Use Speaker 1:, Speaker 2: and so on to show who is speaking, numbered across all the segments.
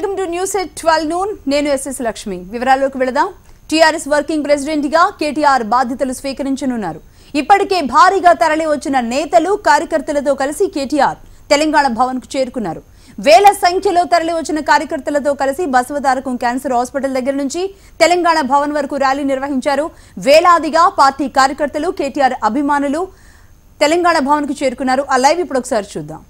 Speaker 1: Welcome to news at 12 noon. నేను SS Lakshmi. వివరాల్లోకి వెళదాం. టీఆర్ఎస్ వర్కింగ్ ప్రెసిడెంట్ గా కేటీఆర్ బాధ్యతలు స్వీకరించనున్నారు. ఇప్పటికే భారీగా తరలి వచ్చిన నేతలు కార్యకర్తలతో కలిసి కేటీఆర్ తెలంగాణ భవన్ కు చేరుకున్నారు. వేల సంఖ్యలో తరలి వచ్చిన కార్యకర్తలతో కలిసి బసవతారకం క్యాన్సర్ హాస్పిటల్ దగ్గర నుంచి తెలంగాణ భవన్ వరకు ర్యాలీ నిర్వహించారు. వేలాదిగా పార్టీ కార్యకర్తలు కేటీఆర్ అభిమానులు తెలంగాణ భవన్ కు చేరుకున్నారు. ఆ లైవ్ ఇప్పుడు ఒకసారి చూద్దాం.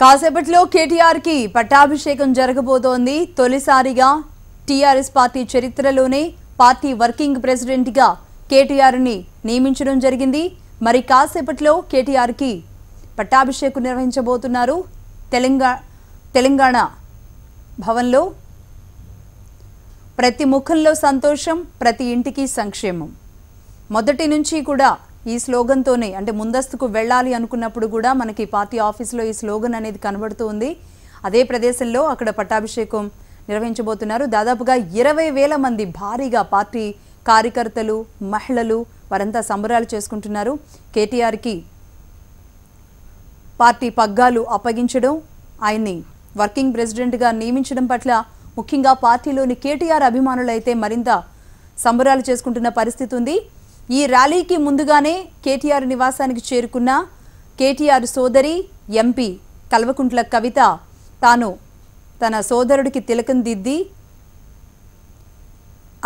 Speaker 1: కాసేపట్లో కేటీఆర్ కి పట్టాభిషేకం జరగబోతోంది. తొలిసారిగా టీఆర్ఎస్ పార్టీ చరిత్రలోనే పార్టీ వర్కింగ్ ప్రెసిడెంట్ గా కేటీఆర్ ని నియమించడం జరిగింది. మరి కాసేపట్లో కేటీఆర్ కి పట్టాభిషేకం నిర్వహించబోతున్నారు తెలంగాణ భవన్లో. ప్రతి ముఖంలో సంతోషం, ప్రతి ఇంటికి సంక్షేమం. మొదటి నుంచి కూడా ఈ స్లోగన్తోనే, అంటే ముందస్తుకు వెళ్ళాలి అనుకున్నప్పుడు కూడా మనకి పార్టీ ఆఫీసులో ఈ స్లోగన్ అనేది కనబడుతూ ఉంది. అదే ప్రదేశంలో అక్కడ పట్టాభిషేకం నిర్వహించబోతున్నారు. దాదాపుగా 20,000 మంది భారీగా పార్టీ కార్యకర్తలు, మహిళలు వారంతా సంబరాలు చేసుకుంటున్నారు. కేటీఆర్కి పార్టీ పగ్గాలు అప్పగించడం, ఆయన్ని వర్కింగ్ ప్రెసిడెంట్గా నియమించడం పట్ల ముఖ్యంగా పార్టీలోని కేటీఆర్ అభిమానులైతే మరింత సంబరాలు చేసుకుంటున్న పరిస్థితి ఉంది. ఈ ర్యాలీకి ముందుగానే కేటీఆర్ నివాసానికి చేరుకున్న కేటీఆర్ సోదరి ఎంపీ కల్వకుంట్ల కవిత తాను తన సోదరుడికి తిలకం దిద్ది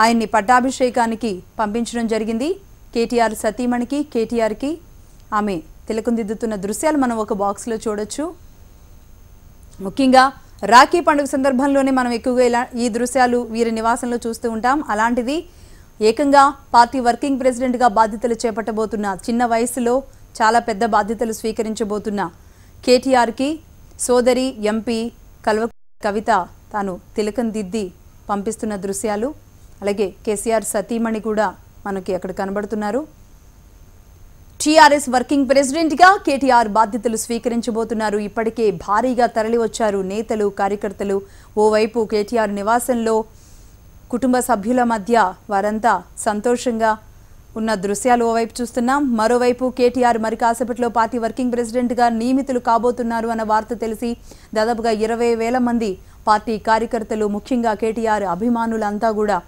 Speaker 1: ఆయన్ని పట్టాభిషేకానికి పంపించడం జరిగింది. కేటీఆర్ సతీమణికి కేటీఆర్కి ఆమె తిలకం దిద్దుతున్న దృశ్యాలు మనం ఒక బాక్స్లో చూడొచ్చు. ముఖ్యంగా రాఖీ పండుగ సందర్భంలోనే మనం ఎక్కువగా ఈ దృశ్యాలు వీరి నివాసంలో చూస్తూ ఉంటాం. అలాంటిది ఏకంగా పార్టీ వర్కింగ్ ప్రెసిడెంట్గా బాధ్యతలు చేపట్టబోతున్న, చిన్న వయసులో చాలా పెద్ద బాధ్యతలు స్వీకరించబోతున్న కేటీఆర్కి సోదరి ఎంపీ కవిత తాను తిలకం దిద్ది పంపిస్తున్న దృశ్యాలు. అలాగే కేసీఆర్ సతీమణి కూడా మనకి అక్కడ కనబడుతున్నారు. టీఆర్ఎస్ వర్కింగ్ ప్రెసిడెంట్గా కేటీఆర్ బాధ్యతలు స్వీకరించబోతున్నారు. ఇప్పటికే భారీగా తరలి వచ్చారు నేతలు, కార్యకర్తలు. ఓవైపు కేటీఆర్ నివాసంలో కుటుంబ సభ్యుల మధ్య వారంతా సంతోషంగా ఉన్న దృశ్యాలు ఓవైపు చూస్తున్నాం. మరోవైపు కేటీఆర్ మరి కాసేపట్లో పార్టీ వర్కింగ్ ప్రెసిడెంట్గా నియమితులు కాబోతున్నారు అన్న వార్త తెలిసి దాదాపుగా 20,000 మంది పార్టీ కార్యకర్తలు, ముఖ్యంగా కేటీఆర్ అభిమానులంతా కూడా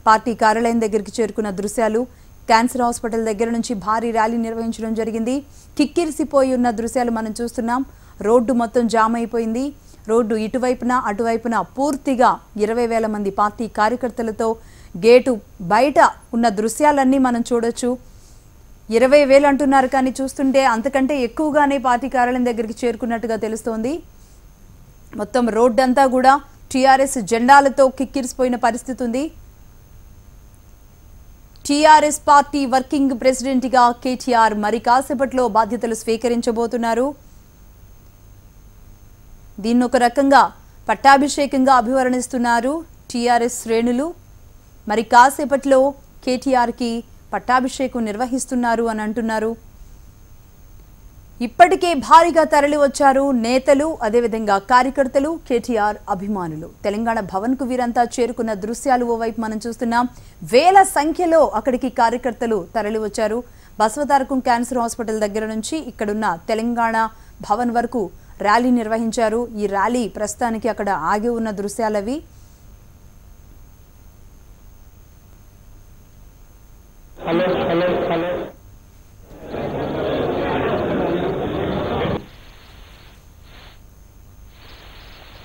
Speaker 1: పార్టీ కార్యాలయం దగ్గరికి చేరుకున్న దృశ్యాలు. క్యాన్సర్ హాస్పిటల్ దగ్గర నుంచి భారీ ర్యాలీ నిర్వహించడం జరిగింది. కిక్కిరిసిపోయి ఉన్న దృశ్యాలు మనం చూస్తున్నాం. రోడ్డు మొత్తం జామ్ అయిపోయింది. రోడ్డు ఇటువైపున అటువైపున పూర్తిగా 20,000 మంది పార్టీ కార్యకర్తలతో గేటు బయట ఉన్న దృశ్యాలన్నీ మనం చూడొచ్చు. 20,000 అంటున్నారు, కానీ చూస్తుంటే అంతకంటే ఎక్కువగానే పార్టీ కార్యాలయం దగ్గరికి చేరుకున్నట్టుగా తెలుస్తోంది. మొత్తం రోడ్డంతా కూడా టీఆర్ఎస్ జెండాలతో కిక్కిరిసిపోయిన పరిస్థితి ఉంది. టీఆర్ఎస్ పార్టీ వర్కింగ్ ప్రెసిడెంట్గా కేటీఆర్ మరి కాసేపట్లో బాధ్యతలు స్వీకరించబోతున్నారు. దీన్ని ఒక రకంగా పట్టాభిషేకంగా అభివర్ణిస్తున్నారు టీఆర్ఎస్ శ్రేణులు. మరి కాసేపట్లో కేటీఆర్కి పట్టాభిషేకం నిర్వహిస్తున్నారు అని అంటున్నారు. ఇప్పటికే భారీగా తరలి వచ్చారు నేతలు, అదేవిధంగా కార్యకర్తలు, కేటీఆర్ అభిమానులు. తెలంగాణ భవన్ కు వీరంతా చేరుకున్న దృశ్యాలు ఓవైపు మనం చూస్తున్నాం. వేల సంఖ్యలో అక్కడికి కార్యకర్తలు తరలి వచ్చారు. బసవతారకం క్యాన్సర్ హాస్పిటల్ దగ్గర నుంచి ఇక్కడున్న తెలంగాణ భవన్ వరకు ర్యాలీ నిర్వహించారు. ఈ ర్యాలీ ప్రస్తుతానికి అక్కడ ఆగి ఉన్న దృశ్యాలవి.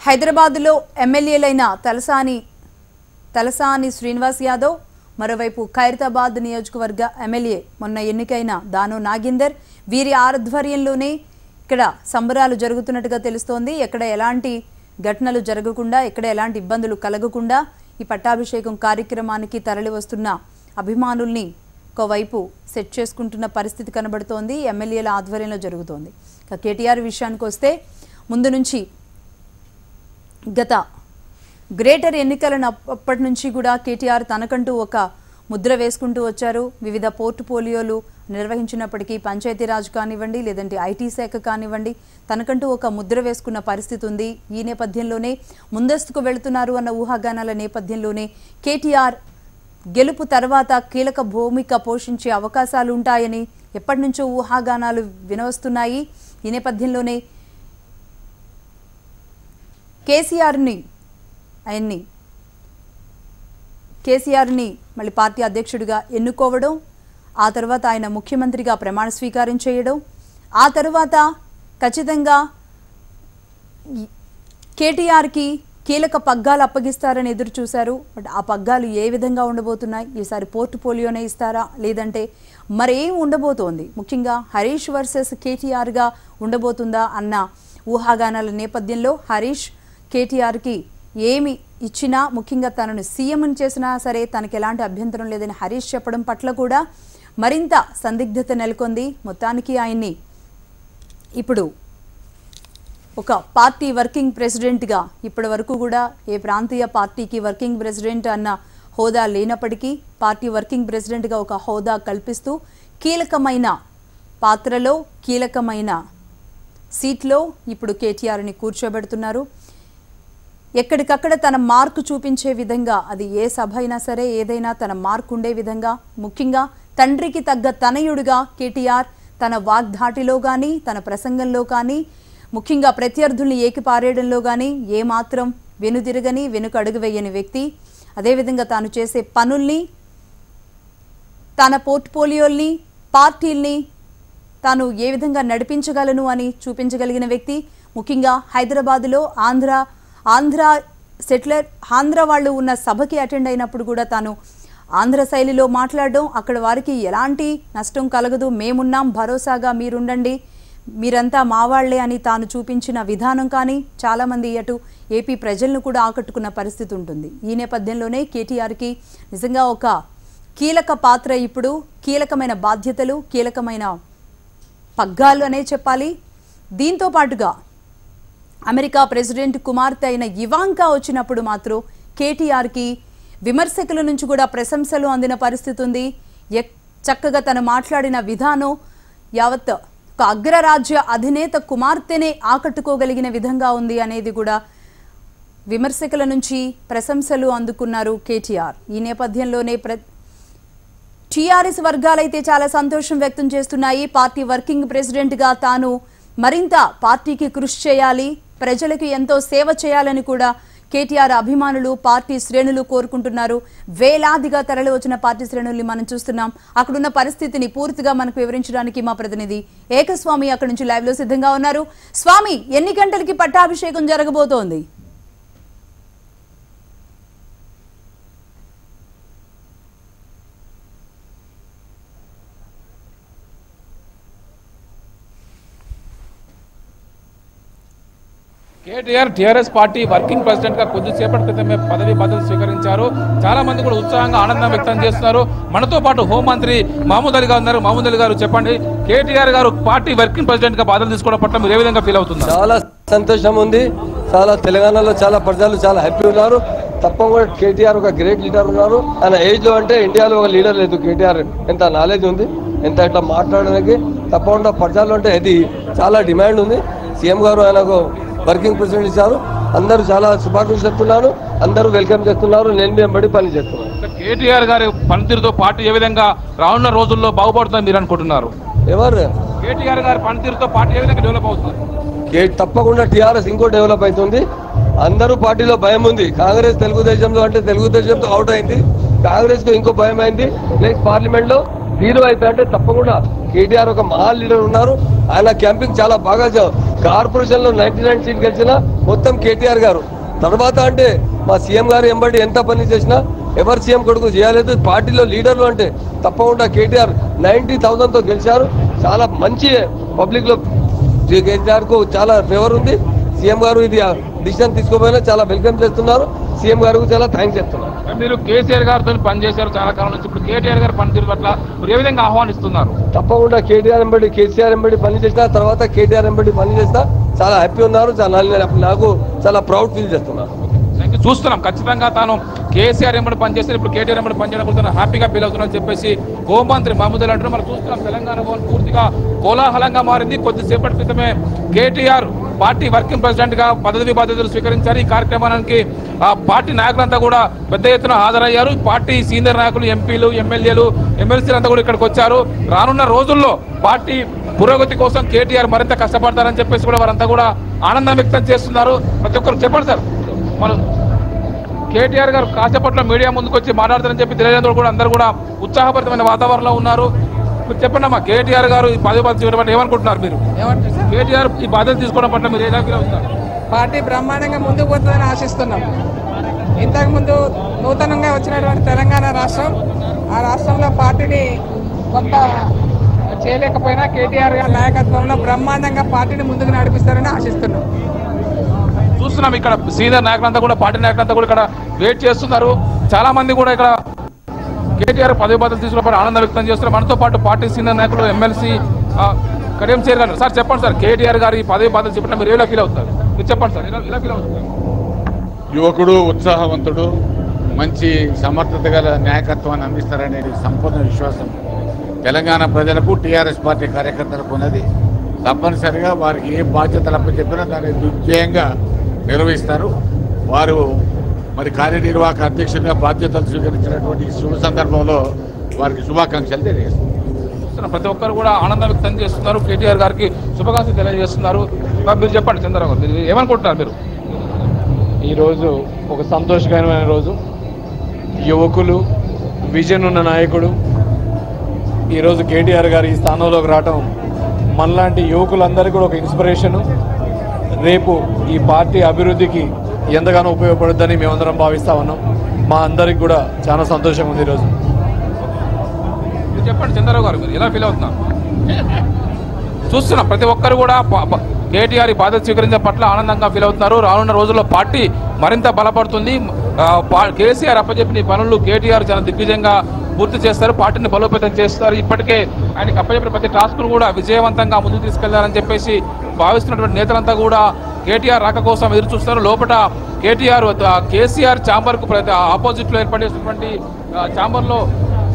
Speaker 1: హైదరాబాద్లో ఎమ్మెల్యేలైన తలసాని శ్రీనివాస్ యాదవ్, మరోవైపు ఖైరతాబాద్ నియోజకవర్గ ఎమ్మెల్యే మొన్న ఎన్నికైన దాను నాగేందర్, వీరి ఆధ్వర్యంలోనే ఇక్కడ సంబరాలు జరుగుతున్నట్టుగా తెలుస్తోంది. ఎక్కడ ఎలాంటి ఘటనలు జరగకుండా, ఎక్కడ ఎలాంటి ఇబ్బందులు కలగకుండా ఈ పట్టాభిషేకం కార్యక్రమానికి తరలి వస్తున్న అభిమానుల్ని ఒకవైపు సెట్ చేసుకుంటున్న పరిస్థితి కనబడుతోంది. ఎమ్మెల్యేల ఆధ్వర్యంలో జరుగుతోంది. ఇక కేటీఆర్ విషయానికి వస్తే ముందు నుంచి గత గ్రేటర్ ఎన్నికలను అప్పటి నుంచి కూడా కేటీఆర్ తనకంటూ ఒక ముద్ర వేసుకుంటూ వచ్చారు. వివిధ పోర్ట్ఫోలియోలు నిర్వహించినప్పటికీ పంచాయతీరాజ్ కానివ్వండి, లేదంటే ఐటీ శాఖ కానివ్వండి, తనకంటూ ఒక ముద్ర వేసుకున్న పరిస్థితి ఉంది. ఈ నేపథ్యంలోనే ముందస్తుకు వెళుతున్నారు అన్న ఊహాగానాల నేపథ్యంలోనే కేటీఆర్ గెలుపు తర్వాత కీలక భూమిక పోషించే అవకాశాలు ఉంటాయని ఎప్పటి నుంచో ఊహాగానాలు వినవస్తున్నాయి. ఈ నేపథ్యంలోనే కేసీఆర్ని మళ్ళీ పార్టీ అధ్యక్షుడిగా ఎన్నుకోవడం, ఆ తర్వాత ఆయన ముఖ్యమంత్రిగా ప్రమాణ స్వీకారం చేయడం, ఆ తర్వాత ఖచ్చితంగా కేటీఆర్కి కీలక పగ్గాలు అప్పగిస్తారని ఎదురు చూశారు. బట్ ఆ పగ్గాలు ఏ విధంగా ఉండబోతున్నాయి? ఈసారి పోర్ట్ఫోలియోనే ఇస్తారా, లేదంటే మరేం ఉండబోతోంది? ముఖ్యంగా హరీష్ వర్సెస్ కేటీఆర్గా ఉండబోతుందా అన్న ఊహాగానాల నేపథ్యంలో హరీష్ కేటీఆర్కి ఏమి ఇచ్చినా, ముఖ్యంగా తనను సీఎంని చేసినా సరే తనకు ఎలాంటి అభ్యంతరం లేదని హరీష్ చెప్పడం పట్ల కూడా మరింత సందిగ్ధత నెలకొంది. మొత్తానికి ఆయన్ని ఇప్పుడు ఒక పార్టీ వర్కింగ్ ప్రెసిడెంట్గా, ఇప్పటి వరకు కూడా ఏ ప్రాంతీయ పార్టీకి వర్కింగ్ ప్రెసిడెంట్ అన్న హోదా లేనప్పటికీ పార్టీ వర్కింగ్ ప్రెసిడెంట్గా ఒక హోదా కల్పిస్తూ కీలకమైన పాత్రలో, కీలకమైన సీట్లో ఇప్పుడు కేటీఆర్ని కూర్చోబెడుతున్నారు. ఎక్కడికక్కడ తన మార్కు చూపించే విధంగా, అది ఏ సభ అయినా సరే ఏదైనా తన మార్కు ఉండే విధంగా, ముఖ్యంగా తండ్రికి తగ్గ తనయుడిగా కేటీఆర్ తన వాగ్ధాటిలో కానీ, తన ప్రసంగంలో కానీ, ముఖ్యంగా ప్రత్యర్థుల్ని ఏకిపారేయడంలో కానీ ఏమాత్రం వెనుదిరగని, వెనుక అడుగు వేయని వ్యక్తి. అదేవిధంగా తాను చేసే పనుల్ని, తన పోర్ట్ఫోలియోల్ని, పార్టీల్ని తాను ఏ విధంగా నడిపించగలను అని చూపించగలిగిన వ్యక్తి. ముఖ్యంగా హైదరాబాదులో ఆంధ్ర వాళ్ళు ఉన్న సభకి అటెండ్ అయినప్పుడు కూడా తాను ఆంధ్ర శైలిలో మాట్లాడడం, అక్కడ వారికి ఎలాంటి నష్టం కలగదు, మేమున్నాం, భరోసాగా మీరుండండి, మీరంతా మా వాళ్లే అని తాను చూపించిన విధానం కానీ చాలామంది అటు ఏపీ ప్రజలను కూడా ఆకట్టుకున్న పరిస్థితి ఉంటుంది. ఈ నేపథ్యంలోనే కేటీఆర్కి నిజంగా ఒక కీలక పాత్ర, ఇప్పుడు కీలకమైన బాధ్యతలు, కీలకమైన పగ్గాలు అనే చెప్పాలి. దీంతో పాటుగా అమెరికా ప్రెసిడెంట్ కుమార్తె అయిన ఇవాంకా వచ్చినప్పుడు మాత్రం కేటీఆర్కి విమర్శకుల నుంచి కూడా ప్రశంసలు అందిన పరిస్థితి ఉంది. చక్కగా తను మాట్లాడిన విధానం యావత్ ఒక అగ్రరాజ్య అధినేత కుమార్తెనే ఆకట్టుకోగలిగిన విధంగా ఉంది అనేది కూడా విమర్శకుల నుంచి ప్రశంసలు అందుకున్నారు కేటీఆర్. ఈ నేపథ్యంలోనే టీఆర్ఎస్ వర్గాలైతే చాలా సంతోషం వ్యక్తం చేస్తున్నాయి. పార్టీ వర్కింగ్ ప్రెసిడెంట్గా తాను మరింత పార్టీకి కృషి చేయాలి, ప్రజలకు ఎంతో సేవ చేయాలని కూడా కేటీఆర్ అభిమానులు, పార్టీ శ్రేణులు కోరుకుంటున్నారు. వేలాదిగా తరలి వచ్చిన పార్టీ శ్రేణుల్ని మనం చూస్తున్నాం. అక్కడున్న పరిస్థితిని పూర్తిగా మనకు వివరించడానికి మా ప్రతినిధి ఏకస్వామి అక్కడి నుంచి లైవ్ లో సిద్ధంగా ఉన్నారు. స్వామి, ఎన్ని గంటలకి పట్టాభిషేకం జరగబోతోంది?
Speaker 2: KTR TRS party working president గా కొద్దిసేపటి క్రితమే పదవి బాధ్యతలు స్వీకరించారు. చాలా మంది కూడా ఉత్సాహంగా ఆనందం వ్యక్తం చేస్తున్నారు. మనతో పాటు హోంమంత్రి మహమూద్ అలీ గారు ఉన్నారు. మహమూద్ అలీ గారు, చెప్పండి, కేటీఆర్ గారు పార్టీ వర్కింగ్ ప్రెసిడెంట్ గా బాధ్యతలు తీసుకోవడం పట్ల మీరు ఏ విధంగా ఫీల్ అవుతున్నారు?
Speaker 3: చాలా సంతోషం ఉంది. చాలా తెలంగాణలో చాలా ప్రజలు చాలా హ్యాపీ ఉన్నారు. తప్పకుండా కేటీఆర్ ఒక గ్రేట్ లీడర్ ఉన్నారు. ఆయన ఏజ్ లో అంటే ఇండియాలో ఒక లీడర్ లేదు. కేటీఆర్ ఎంత నాలెడ్జ్ ఉంది, ఎంత ఇట్లా మాట్లాడడానికి తప్పకుండా ప్రజలు అంటే ఇది చాలా డిమాండ్ ఉంది. సీఎం గారు ఆయనకు వర్కింగ్ ప్రెసిడెంట్ ఇచ్చారు. అందరూ చాలా శుభాకాంక్షలు చెప్తున్నారు. అందరూ వెల్కమ్ చేస్తున్నారు. నేను వెంబడి పని చేస్తున్నాను.
Speaker 2: కేటీఆర్ గారి పనితీరుతో పార్టీ ఏ విధంగా రానున్న రోజుల్లో బాగుపడుతుందని మీరు అనుకుంటున్నారు?
Speaker 3: ఎవరు
Speaker 2: కేటీఆర్ గారి పనితీరుతో పార్టీ ఏ విధంగా డెవలప్ అవుతుంది?
Speaker 3: తప్పకుండా టీఆర్ఎస్ ఇంకో డెవలప్ అవుతుంది. అందరూ పార్టీలో భయం ఉంది. కాంగ్రెస్ తెలుగుదేశంలో అంటే తెలుగుదేశంతో అవుట్ అయింది, కాంగ్రెస్ కు ఇంకో భయం అయింది. నెక్స్ట్ పార్లమెంట్ లో జీరో అయిపోయి అంటే తప్పకుండా కేటీఆర్ ఒక మహా లీడర్ ఉన్నారు. ఆయన క్యాంపింగ్ చాలా బాగా కార్పొరేషన్ లో 99 సీట్ గెలిచిన మొత్తం కేటీఆర్ గారు. తర్వాత అంటే మా సీఎం గారు ఎంబడి ఎంత పని చేసినా ఎవరు సీఎం కొడుకు చేయలేదు. పార్టీలో లీడర్లు అంటే తప్పకుండా కేటీఆర్ 90,000తో గెలిచారు. చాలా మంచి పబ్లిక్ లో కేటీఆర్ కు చాలా ఫేవర్ ఉంది. సీఎం గారు ఇది డిసిషన్ తీసుకోపోయినా చాలా వెల్కమ్ చేస్తున్నారు. సీఎం గారికి చాలా థ్యాంక్స్ చెప్తున్నారు.
Speaker 2: మీరు కేసీఆర్ గారితో పనిచేశారు చాలా కాలం నుంచి, ఇప్పుడు కేటీఆర్ గారి పనితీరు పట్ల మీరు ఏ విధంగా ఆహ్వానిస్తున్నారు?
Speaker 3: తప్పకుండా కేటీఆర్ ఎంబడి కేసీఆర్ ఎంబడి పని చేసిన తర్వాత కేటీఆర్ ఎంబడి పని చేస్తా చాలా హ్యాపీ ఉన్నారు. నాకు చాలా ప్రౌడ్ ఫీల్ చేస్తున్నారు.
Speaker 2: చూస్తున్నాం ఖచ్చితంగా తాను కేసీఆర్ ఎంబడి పనిచేస్తే ఇప్పుడు కేటీఆర్ ఎంబడి పనిచేయడం కూడా హ్యాపీగా ఫీల్ అవుతున్నారని చెప్పేసి హోంమంత్రి మహమూద్ అలీ అంటారు. మనం చూస్తున్నాం తెలంగాణ భవన్ పూర్తిగా కోలాహలంగా మారింది. కొద్దిసేపటి క్రితమే కేటీఆర్ పార్టీ వర్కింగ్ ప్రెసిడెంట్ గా పదవి బాధ్యతలు స్వీకరించారు. ఈ కార్యక్రమానికి పార్టీ నాయకులంతా కూడా పెద్ద ఎత్తున హాజరయ్యారు. పార్టీ సీనియర్ నాయకులు, ఎంపీలు, ఎమ్మెల్యేలు, ఎమ్మెల్సీలు అంతా కూడా ఇక్కడికి వచ్చారు. రానున్న రోజుల్లో పార్టీ పురోగతి కోసం కేటీఆర్ మరింత కష్టపడతారని చెప్పేసి కూడా వారంతా కూడా ఆనందం వ్యక్తం చేస్తున్నారు. ప్రతి ఒక్కరు చెప్పండి సార్, మనం కేటీఆర్ గారు కాసేపట్లో మీడియా ముందుకు వచ్చి మాట్లాడతారని చెప్పి తెలియజేందుకు కూడా అందరూ కూడా ఉత్సాహభరితమైన వాతావరణంలో ఉన్నారు. మీరు చెప్పండి అమ్మా, కేటీఆర్ గారు ఈ పదవి తీసుకోవడం పట్ల ఏమనుకుంటున్నారు? మీరు కేటీఆర్ ఈ బాధ్యత తీసుకోవడం పట్ల మీరు ఎలా ఫీల్ అవుతున్నారు?
Speaker 4: పార్టీ బ్రహ్మాండంగా ముందుకు పోతుందని ఆశిస్తున్నాం. ఇంతకుముందు నూతనంగా వచ్చినటువంటి తెలంగాణ రాష్ట్రం, ఆ రాష్ట్రంలో పార్టీని కొంత చేయలేకపోయినా కేటీఆర్ గారి నాయకత్వంలో బ్రహ్మాండంగా పార్టీని ముందుకు నడిపిస్తారని ఆశిస్తున్నాం.
Speaker 2: చూస్తున్నాం ఇక్కడ సీనియర్ నాయకులంతా కూడా, పార్టీ నాయకులంతా కూడా ఇక్కడ వెయిట్ చేస్తున్నారు. చాలా మంది కూడా ఇక్కడ కేటీఆర్ పదవి బాధ్యతలు తీసుకున్నప్పుడు ఆనందం వ్యక్తం చేస్తున్నారు. మనతో పాటు పార్టీ సీనియర్ నాయకులు, ఎమ్మెల్సీ కడియం చేర్ గారు. సార్ చెప్పండి సార్, కేటీఆర్ గారు ఈ పదవి బాధ్యతలు చెప్పిన మీరు ఎలా ఫీల్ అవుతారు? మీరు చెప్పండి సార్, ఎలా ఫీల్ అవుతారు?
Speaker 5: యువకుడు, ఉత్సాహవంతుడు, మంచి సమర్థత గల నాయకత్వాన్ని అందిస్తారనే సంపూర్ణ విశ్వాసం తెలంగాణ ప్రజలకు, టీఆర్ఎస్ పార్టీ కార్యకర్తలకు ఉన్నది. తప్పనిసరిగా వారికి ఏ బాధ్యతలు అప్పచెప్పినా దాన్ని దిగ్విజయంగా నిర్వహిస్తారు. వారు మరి కార్యనిర్వాహక అధ్యక్షుడిగా బాధ్యతలు స్వీకరించినటువంటి శుభ సందర్భంలో వారికి శుభాకాంక్షలు తెలియజేస్తున్నారు.
Speaker 2: ప్రతి ఒక్కరు కూడా ఆనందం వ్యక్తం చేస్తున్నారు. కేటీఆర్ గారికి శుభాకాంక్షలు తెలియజేస్తున్నారు. మీరు చెప్పండి చంద్రరావు గారు, మీరు ఏమనుకుంటున్నారు? మీరు
Speaker 6: ఈరోజు ఒక సంతోషకరమైన రోజు. యువకులు, విజన్ ఉన్న నాయకుడు ఈరోజు కేటీఆర్ గారు ఈ స్థానంలోకి రావటం మనలాంటి యువకులందరికీ కూడా ఒక ఇన్స్పిరేషను. రేపు ఈ పార్టీ అభివృద్ధికి ఎంతగానో ఉపయోగపడుద్దని మేమందరం భావిస్తా ఉన్నాం. మా అందరికి కూడా చాలా సంతోషంగా ఉంది ఈరోజు.
Speaker 2: మీరు చెప్పండి చంద్రరావు గారు, మీరు ఎలా ఫీల్ అవుతున్నారు? చూస్తున్నాం ప్రతి ఒక్కరు కూడా కేటీఆర్ ఈ బాధ్యత స్వీకరించే పట్ల ఆనందంగా ఫీల్ అవుతున్నారు. రానున్న రోజుల్లో పార్టీ మరింత బలపడుతుంది. కేసీఆర్ అప్పచెప్పిన పనులు కేటీఆర్ చాలా దిగ్విజయంగా పూర్తి చేస్తారు, పార్టీని బలోపేతం చేస్తారు. ఇప్పటికే ఆయనకు అప్పచెప్పిన ప్రతి టాస్క్ను కూడా విజయవంతంగా ముందుకు తీసుకెళ్లారని చెప్పేసి భావిస్తున్నటువంటి నేతలంతా కూడా కేటీఆర్ రాక కోసం ఎదురు చూస్తారు. లోపల కేసీఆర్ ఛాంబర్కు ఆపోజిట్లో ఏర్పాటు చేసినటువంటి ఛాంబర్లో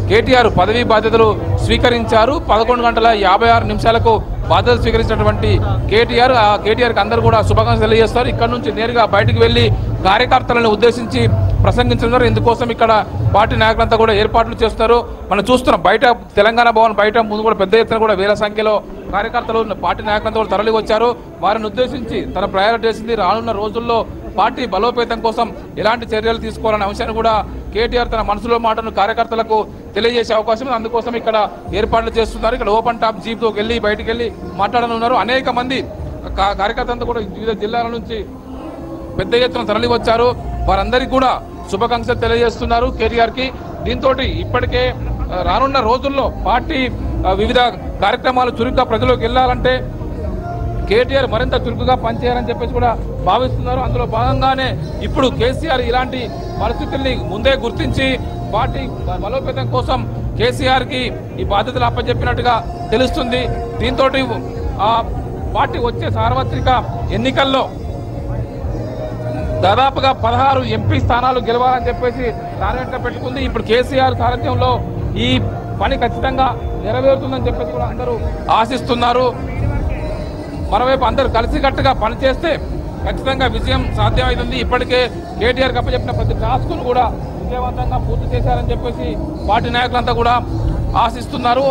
Speaker 2: కేటీఆర్ పదవీ బాధ్యతలు స్వీకరించారు. 11:56 బాధ్యతలు స్వీకరించినటువంటి కేటీఆర్కి అందరూ కూడా శుభాకాంక్షలు తెలియజేస్తారు. ఇక్కడ నుంచి నేరుగా బయటకు వెళ్లి కార్యకర్తలను ఉద్దేశించి ప్రసంగించున్నారు. ఇందుకోసం ఇక్కడ పార్టీ నాయకులంతా కూడా ఏర్పాట్లు చేస్తారు. మనం చూస్తున్నాం బయట తెలంగాణ భవన్ బయట ముందు కూడా పెద్ద ఎత్తున కూడా వేల సంఖ్యలో కార్యకర్తలు, పార్టీ నాయకులంతా కూడా తరలి వచ్చారు. వారిని ఉద్దేశించి తన ప్రయారిటీ చేసింది రానున్న రోజుల్లో పార్టీ బలోపేతం కోసం ఎలాంటి చర్యలు తీసుకోవాలనే అంశాన్ని కూడా కేటీఆర్ తన మనసులో మాటను కార్యకర్తలకు తెలియజేసే అవకాశం ఉంది. అందుకోసం ఇక్కడ ఏర్పాట్లు చేస్తున్నారు. ఇక్కడ ఓపెన్ టాప్ జీప్తో వెళ్ళి బయటికి వెళ్ళి మాట్లాడనున్నారు. అనేక మంది కార్యకర్తలంతా కూడా వివిధ జిల్లాల నుంచి పెద్ద ఎత్తున తరలి వచ్చారు. వారందరికీ కూడా శుభాకాంక్షలు తెలియజేస్తున్నారు కేటీఆర్కి. దీంతో ఇప్పటికే రానున్న రోజుల్లో పార్టీ వివిధ కార్యక్రమాలు చురుగ్గా ప్రజలకు వెళ్ళాలంటే కేటీఆర్ మరింత చురుకుగా పనిచేయాలని చెప్పేసి కూడా భావిస్తున్నారు. అందులో భాగంగానే ఇప్పుడు కేసీఆర్ ఇలాంటి పరిస్థితుల్ని ముందే గుర్తించి పార్టీ బలోపేతం కోసం కేసీఆర్కి ఈ బాధ్యతలు అప్పచెప్పినట్టుగా తెలుస్తుంది. దీంతో పార్టీ వచ్చే సార్వత్రిక ఎన్నికల్లో దాదాపుగా 16 ఎంపీ స్థానాలు గెలవాలని చెప్పేసి టార్గెట్గా పెట్టుకుంది. ఇప్పుడు కేసీఆర్ సారథ్యంలో ఈ పని ఖచ్చితంగా నెరవేరుతుందని చెప్పేసి కూడా అందరూ ఆశిస్తున్నారు. మరోవైపు అందరూ కలిసికట్టుగా పనిచేస్తే ఖచ్చితంగా విజయం సాధ్యమవుతుంది. ఇప్పటికే కేటీఆర్ అప్పచెప్పిన ప్రతి టాస్కును కూడా విజయవంతంగా పూర్తి చేశారని చెప్పేసి పార్టీ నాయకులంతా కూడా ఆశిస్తున్నారు,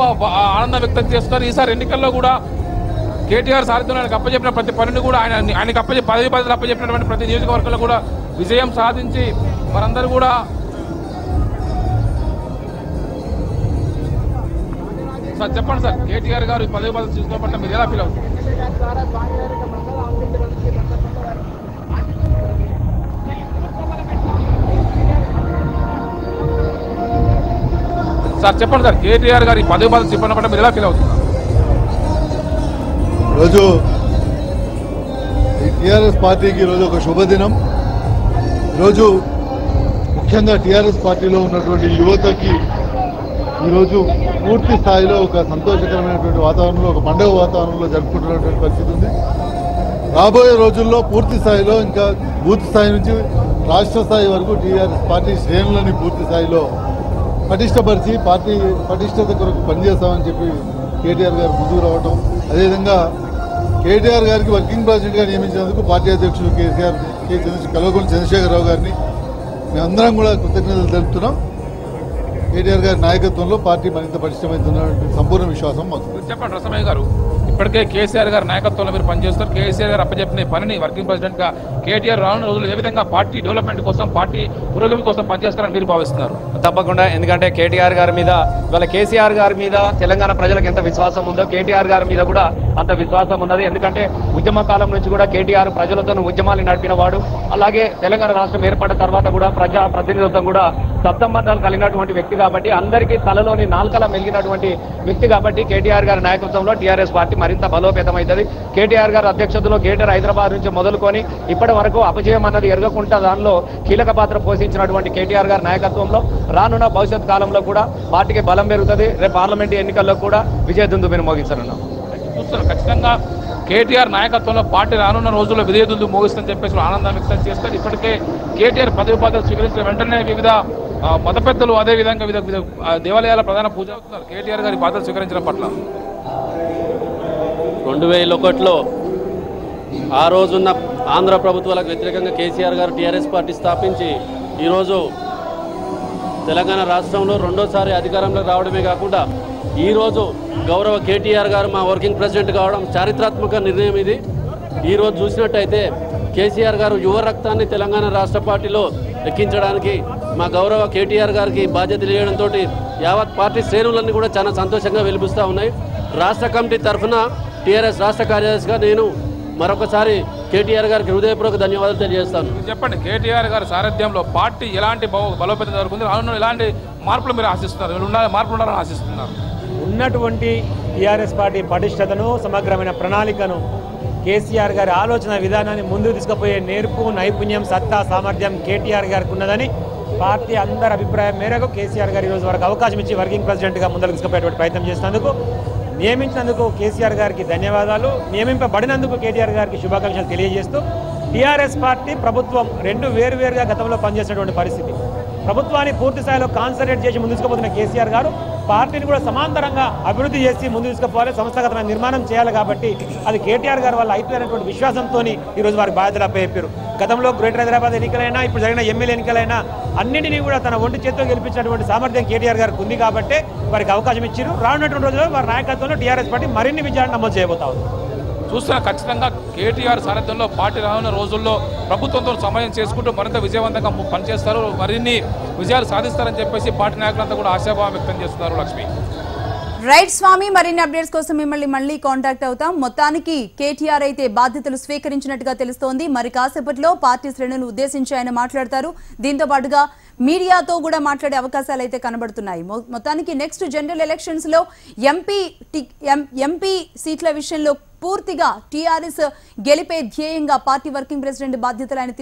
Speaker 2: ఆనందం వ్యక్తం చేస్తున్నారు. ఈసారి ఎన్నికల్లో కూడా కేటీఆర్ సారథ్యంలో ఆయనకు అప్పచెప్పిన ప్రతి పనిని కూడా ఆయనకు పదవి బాధ్యతలు అప్పచెప్పినటువంటి ప్రతి నియోజకవర్గంలో కూడా విజయం సాధించి మనందరూ కూడా సార్ చెప్పండి సార్, కేటీఆర్ గారు పదవి బాధ్యతలు తీసుకున్న పట్ల మీరు ఎలా ఫీల్ అవుతుంది? సార్ చెప్పండి సార్, కేటీఆర్ గారి పదవి బాధ్యతలు చెప్పిన పట్ల మీరు ఎలా ఫీల్ అవుతున్నారు?
Speaker 7: ఈరోజు టీఆర్ఎస్ పార్టీకి ఈరోజు ఒక శుభదినం. ఈరోజు ముఖ్యంగా టీఆర్ఎస్ పార్టీలో ఉన్నటువంటి యువతకి ఈరోజు పూర్తి స్థాయిలో ఒక సంతోషకరమైనటువంటి వాతావరణంలో, ఒక పండుగ వాతావరణంలో జరుపుకుంటున్నటువంటి పరిస్థితి ఉంది. రాబోయే రోజుల్లో పూర్తి స్థాయిలో ఇంకా బూత్ స్థాయి నుంచి రాష్ట్ర స్థాయి వరకు టీఆర్ఎస్ పార్టీ శ్రేణులని పూర్తి స్థాయిలో పటిష్టపరిచి పార్టీ పటిష్టత కొరకు పనిచేస్తామని చెప్పి కేటీఆర్ గారు ముందుకు రావడం, అదేవిధంగా కేటీఆర్ గారికి వర్కింగ్ ప్రెసిడెంట్గా నియమించినందుకు పార్టీ అధ్యక్షుడు కల్వకుంట్ల చంద్రశేఖరరావు గారిని మేమందరం కూడా కృతజ్ఞతలు తెలుపుతున్నాం. కేటీఆర్ గారి నాయకత్వంలో పార్టీ మరింత పటిష్టమవుతున్నటువంటి సంపూర్ణ విశ్వాసం మాకు.
Speaker 2: చెప్పండి రసమయ్య గారు, ఇప్పటికే కేసీఆర్ గారి నాయకత్వంలో మీరు పనిచేస్తారు. కేసీఆర్ గారు అప్పచెప్పిన పనిని వర్కింగ్ ప్రెసిడెంట్ గా కేటీఆర్ రానున్న రోజులు ఏ విధంగా పార్టీ డెవలప్మెంట్ కోసం, పార్టీ పురోగతి కోసం పనిచేస్తారని మీరు భావిస్తున్నారు?
Speaker 6: తప్పకుండా, ఎందుకంటే కేటీఆర్ గారి మీద, ఇవాళ కేసీఆర్ గారి మీద తెలంగాణ ప్రజలకు ఎంత విశ్వాసం ఉందో కేటీఆర్ గారి మీద కూడా అంత విశ్వాసం ఉన్నది. ఎందుకంటే ఉద్యమ కాలం నుంచి కూడా కేటీఆర్ ప్రజలతో ఉద్యమాలు నడిపిన వాడు. అలాగే తెలంగాణ రాష్ట్రం ఏర్పడిన తర్వాత కూడా ప్రజా ప్రతినిధులతో కూడా సత్సంబంధాలు కలిగినటువంటి వ్యక్తి కాబట్టి, అందరికీ తలలోని నాల్కల మెలిగినటువంటి వ్యక్తి కాబట్టి కేటీఆర్ గారి నాయకత్వంలో టీఆర్ఎస్ పార్టీ మరింత బలోపేతమవుతుంది. కేటీఆర్ గారి అధ్యక్షతలో గ్రేటర్ హైదరాబాద్ నుంచి మొదలుకొని ఇప్పటి వరకు అపజయం అన్నది ఎరగకుండా దానిలో కీలక పాత్ర పోషించినటువంటి కేటీఆర్ గారి నాయకత్వంలో రానున్న భవిష్యత్ కాలంలో కూడా పార్టీకి బలం పెరుగుతుంది. రేపు పార్లమెంటు ఎన్నికల్లో కూడా విజయదుందుబిని మోగించనున్నాం.
Speaker 2: చూస్తారు ఖచ్చితంగా కేటీఆర్ నాయకత్వంలో పార్టీ రానున్న రోజుల్లో విజయదుందు మోగిస్తుందని చెప్పేసి ఆనందం వ్యక్తం చేస్తారు. ఇప్పటికే కేటీఆర్ పదవి బాధ్యతలు స్వీకరించిన వెంటనే వివిధ మత పెద్దలు, అదేవిధంగా వివిధ దేవాలయాల ప్రధాన పూజ అవుతున్నారు కేటీఆర్ గారి బాధ్యతలు స్వీకరించడం పట్ల.
Speaker 8: 2001లో ఆ రోజున్న ఆంధ్ర ప్రభుత్వాలకు వ్యతిరేకంగా కేసీఆర్ గారు టీఆర్ఎస్ పార్టీ స్థాపించి ఈరోజు తెలంగాణ రాష్ట్రంలో రెండోసారి అధికారంలోకి రావడమే కాకుండా ఈరోజు గౌరవ కేటీఆర్ గారు మా వర్కింగ్ ప్రెసిడెంట్ కావడం చారిత్రాత్మక నిర్ణయం ఇది. ఈరోజు చూసినట్టయితే కేసీఆర్ గారు యువ రక్తాన్ని తెలంగాణ రాష్ట్ర పార్టీలో ఎక్కించడానికి మా గౌరవ కేటీఆర్ గారికి బాధ్యతలు ఇవ్వడంతో యావత్ పార్టీ శ్రేణులన్నీ కూడా చాలా సంతోషంగా వెలిపిస్తూ ఉన్నాయి. రాష్ట్ర కమిటీ తరఫున టీఆర్ఎస్ రాష్ట్ర కార్యదర్శిగా నేను మరొకసారి కేటీఆర్ గారికి హృదయపూర్వక ధన్యవాదాలు తెలియజేస్తాను.
Speaker 2: చెప్పండి, కేటీఆర్ గారి సారథ్యంలో పార్టీ ఎలాంటి బలోపేతం జరుగుతుంది, రానున్న ఎలాంటి మార్పులు మీరు ఆశిస్తున్నారు, మార్పులు ఉండాలని ఆశిస్తున్నారు?
Speaker 9: ఉన్నటువంటి టీఆర్ఎస్ పార్టీ పటిష్టతను, సమగ్రమైన ప్రణాళికను, కేసీఆర్ గారి ఆలోచన విధానాన్ని ముందుకు తీసుకుపోయే నేర్పు, నైపుణ్యం, సత్తా, సామర్థ్యం కేటీఆర్ గారికి ఉన్నదని పార్టీ అందరి అభిప్రాయం మేరకు కేసీఆర్ గారు ఈరోజు వరకు అవకాశం ఇచ్చి వర్కింగ్ ప్రెసిడెంట్గా ముందుకు తీసుకుపోయేటువంటి ప్రయత్నం చేసినందుకు, నియమించినందుకు కేసీఆర్ గారికి ధన్యవాదాలు. నియమింపబడినందుకు కేటీఆర్ గారికి శుభాకాంక్షలు తెలియజేస్తూ, టీఆర్ఎస్ పార్టీ ప్రభుత్వం రెండు వేరువేరుగా గతంలో పనిచేసినటువంటి పరిస్థితి. ప్రభుత్వాన్ని పూర్తి స్థాయిలో కాన్సన్ట్రేట్ చేసి ముందు తీసుకుపోతున్న కేసీఆర్ గారు పార్టీని కూడా సమాంతరంగా అభివృద్ధి చేసి ముందు తీసుకుపోవాలి, సంస్థాగతమైన నిర్మాణం చేయాలి. కాబట్టి అది కేటీఆర్ గారు వల్ల అయిపోయినటువంటి విశ్వాసంతో ఈరోజు వారి బాధ్యతలు అప్పచెప్పారు. గతంలో గ్రేటర్ హైదరాబాద్ ఎన్నికలైనా, ఇప్పుడు జరిగిన ఎమ్మెల్యే ఎన్నికలైనా అన్నింటినీ కూడా తన ఒంటి చేతితో గెలిపించినటువంటి సామర్థ్యం కేటీఆర్ గారికి ఉంది కాబట్టి వారికి అవకాశం ఇచ్చారు. రానున్నటువంటి రోజుల్లో వారి నాయకత్వంలో టీఆర్ఎస్ పార్టీ మరిన్ని విజయాన్ని నమోదు చేయబోతా ఉంది.
Speaker 2: చూస్తున్నా ఖచ్చితంగా కేటీఆర్ సారథ్యంలో పార్టీ రానున్న రోజుల్లో ప్రభుత్వంతో సమయం చేసుకుంటూ మరింత విజయవంతంగా పనిచేస్తారు, మరిన్ని విజయాలు సాధిస్తారని చెప్పేసి పార్టీ నాయకులంతా కూడా ఆశాభావం వ్యక్తం చేస్తున్నారు. లక్ష్మి,
Speaker 1: రైట్ స్వామి, మరిన్ని అప్డేట్స్ కోసం మిమ్మల్ని మళ్ళీ కాంటాక్ట్ అవుతాం. మొత్తానికి కేటీఆర్ అయితే బాధ్యతలు స్వీకరించినట్టుగా తెలుస్తోంది. మరి కాసేపట్లో పార్టీ శ్రేణులను ఉద్దేశించి ఆయన మాట్లాడతారు. దీంతో పాటుగా మీడియాతో కూడా మాట్లాడే అవకాశాలు అయితే కనబడుతున్నాయి. మొత్తానికి నెక్స్ట్ జనరల్ ఎలక్షన్స్ లో ఎంపీ సీట్ల విషయంలో పూర్తిగా టీఆర్ఎస్ గెలిపే ధ్యేయంగా పార్టీ వర్కింగ్ ప్రెసిడెంట్ బాధ్యతలు ఆయన